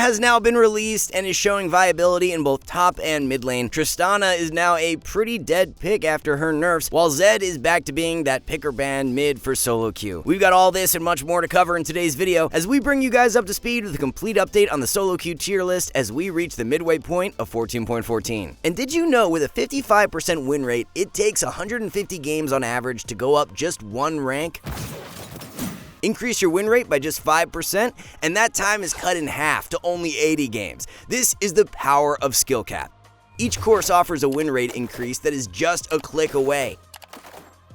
has now been released and is showing viability in both top and mid lane. Tristana is now a pretty dead pick after her nerfs, while Zed is back to being that picker ban mid for solo queue. We've got all this and much more to cover in today's video as we bring you guys up to speed with a complete update on the solo queue tier list as we reach the midway point of 14.14. And did you know with a 55% win rate, it takes 150 games on average to go up just one rank? Increase your win rate by just 5%, and that time is cut in half to only 80 games. This is the power of SkillCapped. Each course offers a win rate increase that is just a click away.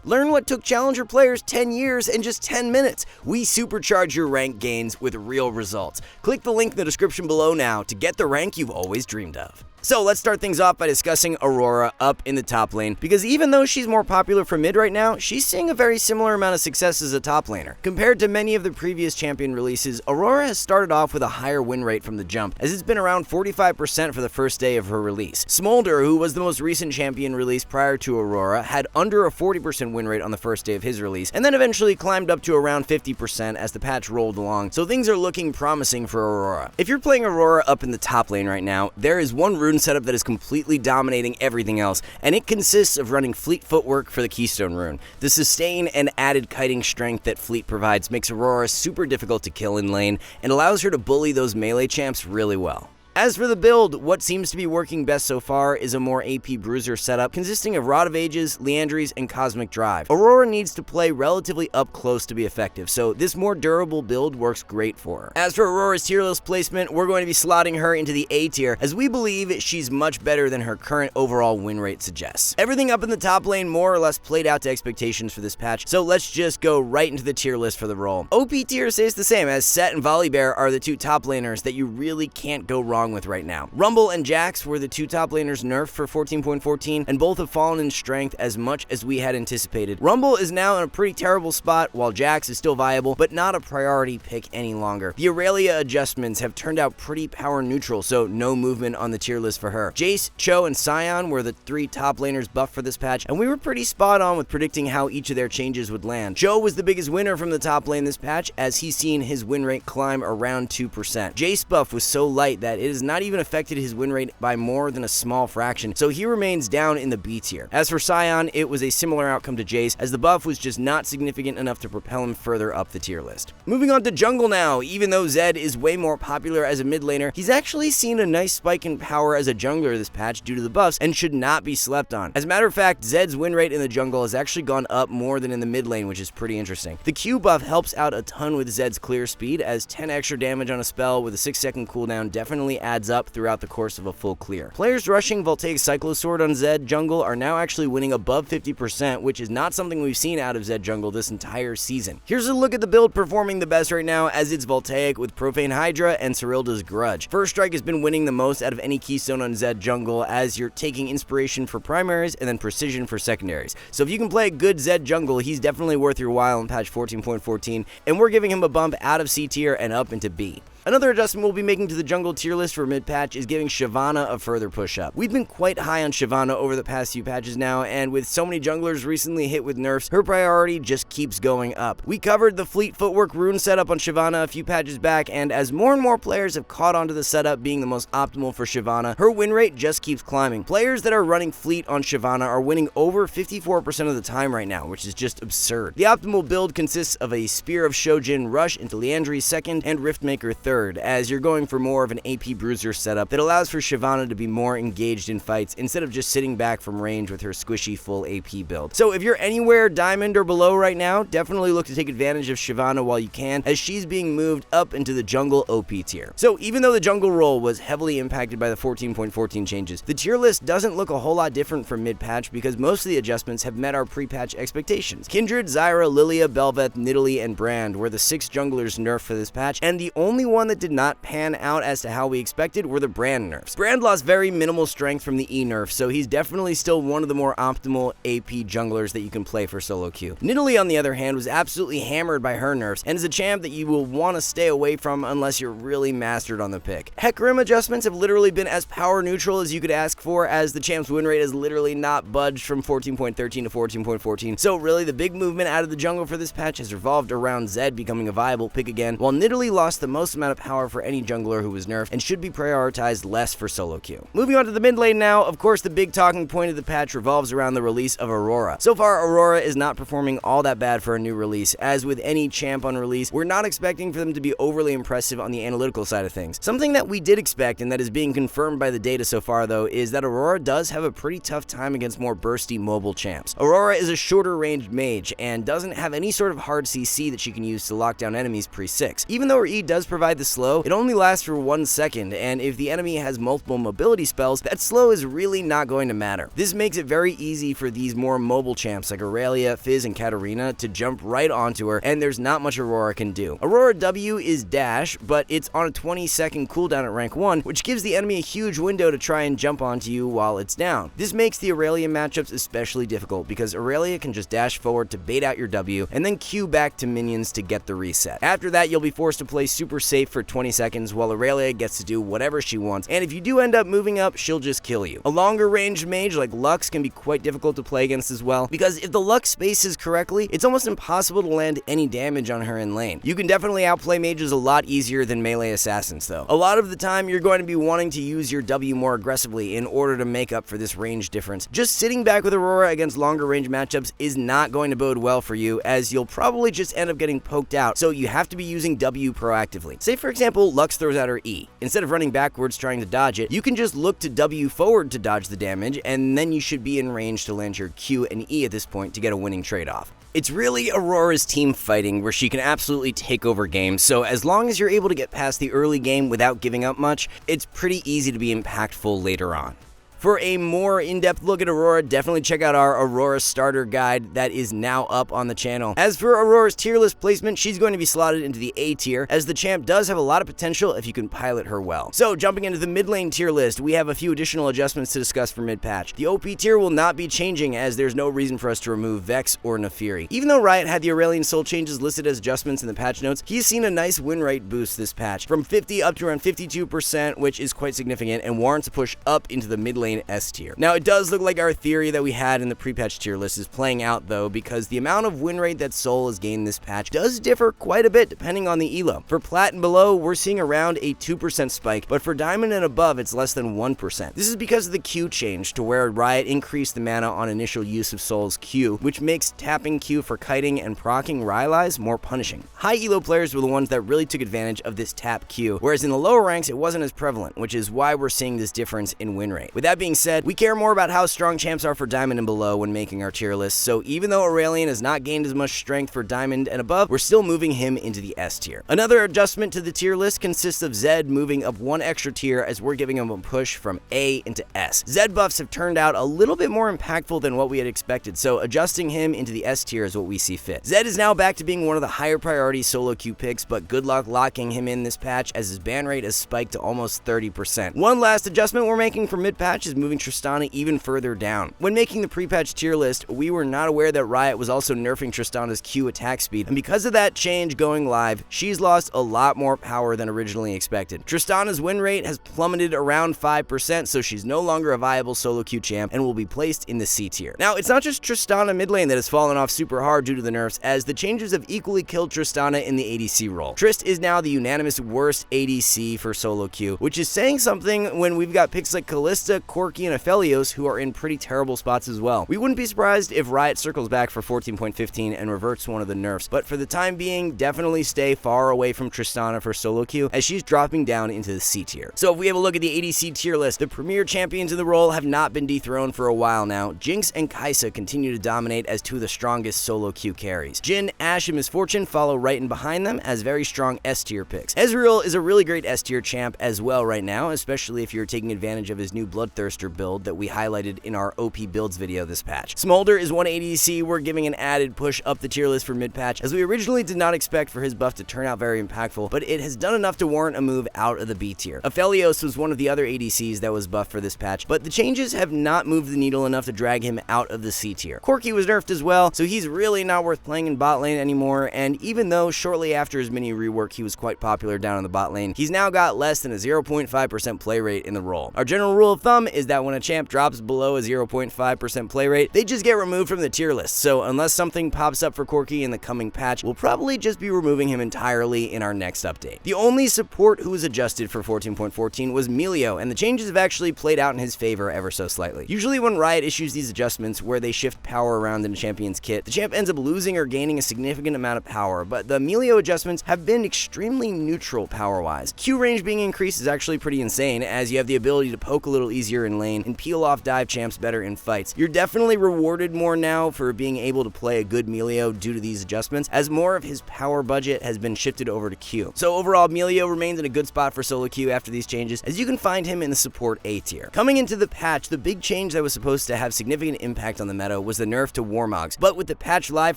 Learn what took Challenger players 10 years in just 10 minutes. We supercharge your rank gains with real results. Click the link in the description below now to get the rank you've always dreamed of. So let's start things off by discussing Aurora up in the top lane, because even though she's more popular for mid right now, she's seeing a very similar amount of success as a top laner. Compared to many of the previous champion releases, Aurora has started off with a higher win rate from the jump, as it's been around 45% for the first day of her release. Smolder, who was the most recent champion release prior to Aurora, had under a 40% win rate on the first day of his release, and then eventually climbed up to around 50% as the patch rolled along, so things are looking promising for Aurora. If you're playing Aurora up in the top lane right now, there is one rune setup that is completely dominating everything else, and it consists of running Fleet Footwork for the Keystone rune. The sustain and added kiting strength that Fleet provides makes Aurora super difficult to kill in lane and allows her to bully those melee champs really well. As for the build, what seems to be working best so far is a more AP bruiser setup consisting of Rod of Ages, Liandry's, and Cosmic Drive. Aurora needs to play relatively up close to be effective, so this more durable build works great for her. As for Aurora's tier list placement, we're going to be slotting her into the A tier, as we believe she's much better than her current overall win rate suggests. Everything up in the top lane more or less played out to expectations for this patch, so let's just go right into the tier list for the role. OP tier stays the same, as Set and Volibear are the two top laners that you really can't go wrong with right now. Rumble and Jax were the two top laners nerfed for 14.14, and both have fallen in strength as much as we had anticipated. Rumble is now in a pretty terrible spot, while Jax is still viable, but not a priority pick any longer. The Aurelia adjustments have turned out pretty power neutral, so no movement on the tier list for her. Jace, Cho, and Sion were the three top laners buffed for this patch, and we were pretty spot on with predicting how each of their changes would land. Cho was the biggest winner from the top lane this patch, as he's seen his win rate climb around 2%. Jace buff was so light that it is not even affected his win rate by more than a small fraction, so he remains down in the B tier. As for Sion, it was a similar outcome to Jace, as the buff was just not significant enough to propel him further up the tier list. Moving on to jungle now. Even though Zed is way more popular as a mid laner, he's actually seen a nice spike in power as a jungler this patch due to the buffs and should not be slept on. As a matter of fact, Zed's win rate in the jungle has actually gone up more than in the mid lane, which is pretty interesting. The Q buff helps out a ton with Zed's clear speed, as 10 extra damage on a spell with a 6-second cooldown definitely adds up throughout the course of a full clear. Players rushing Voltaic Cyclosword on Zed jungle are now actually winning above 50%, which is not something we've seen out of Zed jungle this entire season. Here's a look at the build performing the best right now, as it's Voltaic with Profane Hydra and Cyrilda's Grudge. First Strike has been winning the most out of any keystone on Zed jungle, as you're taking inspiration for primaries and then precision for secondaries. So if you can play a good Zed jungle, he's definitely worth your while in patch 14.14, and we're giving him a bump out of C tier and up into B. Another adjustment we'll be making to the jungle tier list for mid-patch is giving Shyvana a further push-up. We've been quite high on Shyvana over the past few patches now, and with so many junglers recently hit with nerfs, her priority just keeps going up. We covered the Fleet Footwork rune setup on Shyvana a few patches back, and as more and more players have caught on to the setup being the most optimal for Shyvana, her win rate just keeps climbing. Players that are running Fleet on Shyvana are winning over 54% of the time right now, which is just absurd. The optimal build consists of a Spear of Shojin rush into Liandry's second and Riftmaker third, as you're going for more of an AP bruiser setup that allows for Shyvana to be more engaged in fights instead of just sitting back from range with her squishy full AP build. So if you're anywhere diamond or below right now, definitely look to take advantage of Shyvana while you can, as she's being moved up into the jungle OP tier. So even though the jungle role was heavily impacted by the 14.14 changes, the tier list doesn't look a whole lot different from mid-patch, because most of the adjustments have met our pre-patch expectations. Kindred, Zyra, Lilia, Bel'Veth, Nidalee, and Brand were the 6 junglers nerfed for this patch, and the only one that did not pan out as to how we expected were the Brand nerfs. Brand lost very minimal strength from the E nerf, so he's definitely still one of the more optimal AP junglers that you can play for solo queue. Nidalee, on the other hand, was absolutely hammered by her nerfs, and is a champ that you will want to stay away from unless you're really mastered on the pick. Hecarim adjustments have literally been as power neutral as you could ask for, as the champ's win rate has literally not budged from 14.13 to 14.14, so really the big movement out of the jungle for this patch has revolved around Zed becoming a viable pick again, while Nidalee lost the most amount of power for any jungler who was nerfed and should be prioritized less for solo queue. Moving on to the mid lane now, of course the big talking point of the patch revolves around the release of Aurora. So far, Aurora is not performing all that bad for a new release. As with any champ on release, we're not expecting for them to be overly impressive on the analytical side of things. Something that we did expect and that is being confirmed by the data so far though is that Aurora does have a pretty tough time against more bursty mobile champs. Aurora is a shorter ranged mage and doesn't have any sort of hard CC that she can use to lock down enemies pre-6. Even though her E does provide the slow, it only lasts for 1 second, and if the enemy has multiple mobility spells, that slow is really not going to matter. This makes it very easy for these more mobile champs like Aurelia, Fizz, and Katarina to jump right onto her, and there's not much Aurora can do. Aurora W is dash, but it's on a 20-second cooldown at rank 1, which gives the enemy a huge window to try and jump onto you while it's down. This makes the Aurelia matchups especially difficult because Aurelia can just dash forward to bait out your W and then Q back to minions to get the reset. After that, you'll be forced to play super safe for 20 seconds while Aurelia gets to do whatever she wants, and if you do end up moving up, she'll just kill you. A longer ranged mage like Lux can be quite difficult to play against as well, because if the Lux spaces correctly, it's almost impossible to land any damage on her in lane. You can definitely outplay mages a lot easier than melee assassins though. A lot of the time, you're going to be wanting to use your W more aggressively in order to make up for this range difference. Just sitting back with Aurora against longer range matchups is not going to bode well for you, as you'll probably just end up getting poked out, so you have to be using W proactively. Say for example, Lux throws out her E. Instead of running backwards trying to dodge it, you can just look to W forward to dodge the damage, and then you should be in range to land your Q and E at this point to get a winning trade-off. It's really Aurora's team fighting where she can absolutely take over games, so as long as you're able to get past the early game without giving up much, it's pretty easy to be impactful later on. For a more in-depth look at Aurora, definitely check out our Aurora starter guide that is now up on the channel. As for Aurora's tier list placement, she's going to be slotted into the A tier, as the champ does have a lot of potential if you can pilot her well. So jumping into the mid lane tier list, we have a few additional adjustments to discuss for mid-patch. The OP tier will not be changing, as there's no reason for us to remove Vex or Naafiri. Even though Riot had the Aurelian soul changes listed as adjustments in the patch notes, he's seen a nice win rate boost this patch, from 50 up to around 52%, which is quite significant and warrants a push up into the mid lane S tier. Now, it does look like our theory that we had in the pre-patch tier list is playing out though, because the amount of win rate that Soul has gained this patch does differ quite a bit depending on the elo. For Plat and below, we're seeing around a 2% spike, but for Diamond and above, it's less than 1%. This is because of the Q change, to where Riot increased the mana on initial use of Soul's Q, which makes tapping Q for kiting and proccing Rylai's more punishing. High elo players were the ones that really took advantage of this tap Q, whereas in the lower ranks, it wasn't as prevalent, which is why we're seeing this difference in win rate. With that being said, we care more about how strong champs are for Diamond and below when making our tier list, so even though Aurelian has not gained as much strength for Diamond and above, we're still moving him into the S tier. Another adjustment to the tier list consists of Zed moving up 1 extra tier, as we're giving him a push from A into S. Zed buffs have turned out a little bit more impactful than what we had expected, so adjusting him into the S tier is what we see fit. Zed is now back to being one of the higher priority solo queue picks, but good luck locking him in this patch, as his ban rate has spiked to almost 30%. One last adjustment we're making for mid-patch is moving Tristana even further down. When making the pre-patch tier list, we were not aware that Riot was also nerfing Tristana's Q attack speed, and because of that change going live, she's lost a lot more power than originally expected. Tristana's win rate has plummeted around 5%, so she's no longer a viable solo queue champ and will be placed in the C tier. Now, it's not just Tristana mid lane that has fallen off super hard due to the nerfs, as the changes have equally killed Tristana in the ADC role. Trist is now the unanimous worst ADC for solo queue, which is saying something when we've got picks like Kalista, Corki, and Aphelios who are in pretty terrible spots as well. We wouldn't be surprised if Riot circles back for 14.15 and reverts one of the nerfs, but for the time being, definitely stay far away from Tristana for solo queue, as she's dropping down into the C tier. So if we have a look at the ADC tier list, the premier champions in the role have not been dethroned for a while now. Jinx and Kai'Sa continue to dominate as two of the strongest solo queue carries. Jhin, Ashe, and Misfortune follow right in behind them as very strong S tier picks. Ezreal is a really great S tier champ as well right now, especially if you're taking advantage of his new Bloodthirster build that we highlighted in our OP builds video this patch. Smolder is one ADC we're giving an added push up the tier list for mid-patch, as we originally did not expect for his buff to turn out very impactful, but it has done enough to warrant a move out of the B tier. Aphelios was one of the other ADCs that was buffed for this patch, but the changes have not moved the needle enough to drag him out of the C tier. Corki was nerfed as well, so he's really not worth playing in bot lane anymore, and even though shortly after his mini rework he was quite popular down in the bot lane, he's now got less than a 0.5% play rate in the role. Our general rule of thumb is that when a champ drops below a 0.5% play rate, they just get removed from the tier list. So unless something pops up for Corki in the coming patch, we'll probably just be removing him entirely in our next update. The only support who was adjusted for 14.14 was Melio, and the changes have actually played out in his favor ever so slightly. Usually when Riot issues these adjustments where they shift power around in a champion's kit, the champ ends up losing or gaining a significant amount of power, but the Melio adjustments have been extremely neutral power-wise. Q range being increased is actually pretty insane, as you have the ability to poke a little easier in lane and peel off dive champs better in fights. You're definitely rewarded more now for being able to play a good Melio due to these adjustments, as more of his power budget has been shifted over to Q. So overall, Melio remains in a good spot for solo queue after these changes, as you can find him in the support A tier. Coming into the patch, the big change that was supposed to have significant impact on the meta was the nerf to Warmogs, but with the patch live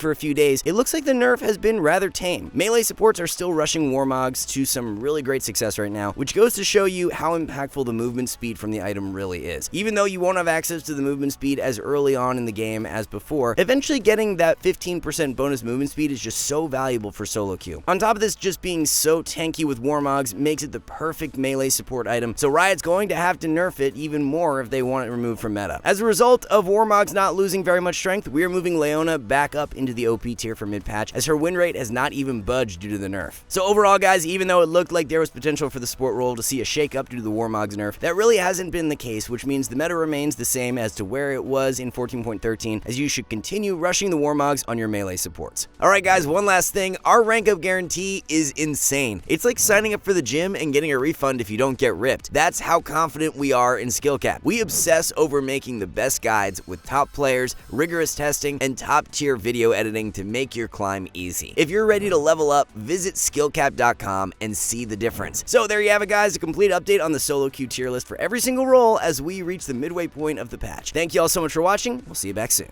for a few days, it looks like the nerf has been rather tame. Melee supports are still rushing Warmogs to some really great success right now, which goes to show you how impactful the movement speed from the item really is. Even though you won't have access to the movement speed as early on in the game as before, eventually getting that 15% bonus movement speed is just so valuable for solo queue. On top of this, just being so tanky with Warmogs makes it the perfect melee support item, so Riot's going to have to nerf it even more if they want it removed from meta. As a result of Warmogs not losing very much strength, we are moving Leona back up into the OP tier for mid-patch, as her win rate has not even budged due to the nerf. So overall, guys, even though it looked like there was potential for the support role to see a shake-up due to the Warmogs nerf, that really hasn't been the case, which means the meta remains the same as to where it was in 14.13, as you should continue rushing the Warmogs on your melee supports. Alright guys, one last thing, our rank up guarantee is insane. It's like signing up for the gym and getting a refund if you don't get ripped. That's how confident we are in SkillCapped. We obsess over making the best guides with top players, rigorous testing, and top tier video editing to make your climb easy. If you're ready to level up, visit skillcapped.com and see the difference. So there you have it guys, a complete update on the solo queue tier list for every single role as we reach the midway point of the patch. Thank you all so much for watching, we'll see you back soon.